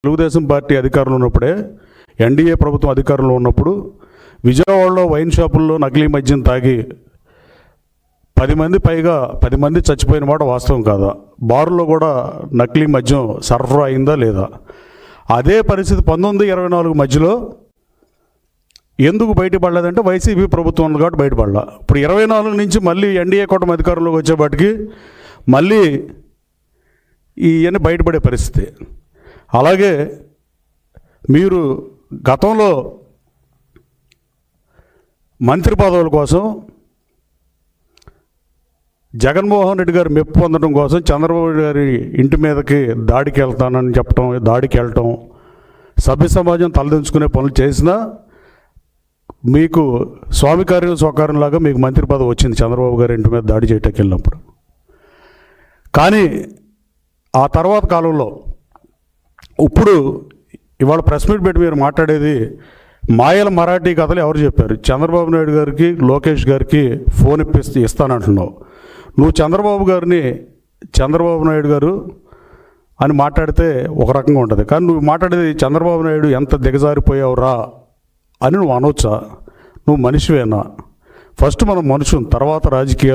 Telugu Desam party అధికారంలో ఉన్నప్పుడే, NDA ప్రభుత్వం అధికారంలో ఉన్నప్పుడు విజయవాడలో వైన్ షాపుల్లో నకిలీ మద్యం తాగి 10 మంది చచ్చిపోయిన మాట వాస్తవం కాదా? బారుల్లో కూడా నకిలీ మద్యం సరఫరా అయిందా లేదా? అదే పరిస్థితి 1924 మధ్యలో ఎందుకు బయటపడలేదంటే వైసీపీ ప్రభుత్వం ఉంది కాబట్టి బయటపడలా. ఇప్పుడు 24 నుంచి మళ్ళీ ఎన్డీఏ కూటమి అధికారంలోకి వచ్చేపాటికి మళ్ళీ ఇవన్నీ బయటపడే పరిస్థితి. అలాగే మీరు గతంలో మంత్రి పదవుల కోసం జగన్మోహన్ రెడ్డి గారు మెప్పు పొందడం కోసం చంద్రబాబు గారి ఇంటి మీదకి దాడికి వెళ్ళటం, సభ్య సమాజం తలదించుకునే పనులు చేసినా మీకు స్వామికార్యం స్వకార్యంలాగా మీకు మంత్రి పదవి వచ్చింది చంద్రబాబు గారి ఇంటి మీద దాడి చేయటానికి వెళ్ళినప్పుడు. కానీ ఆ తర్వాత కాలంలో ఇప్పుడు ఇవాళ ప్రెస్ మీట్ పెట్టి మీరు మాట్లాడేది మాయల మరాఠీ కథలు ఎవరు చెప్పారు? చంద్రబాబు నాయుడు గారికి, లోకేష్ గారికి ఫోన్ ఇస్తానంటున్నావు. నువ్వు చంద్రబాబు నాయుడు గారు అని మాట్లాడితే ఒక రకంగా ఉంటుంది, కానీ నువ్వు మాట్లాడేది చంద్రబాబు నాయుడు ఎంత దిగజారిపోయావురా అని నువ్వు అనవచ్చా? నువ్వు మనిషివేనా? ఫస్ట్ మనం మనుషులు, తర్వాత రాజకీయాలు.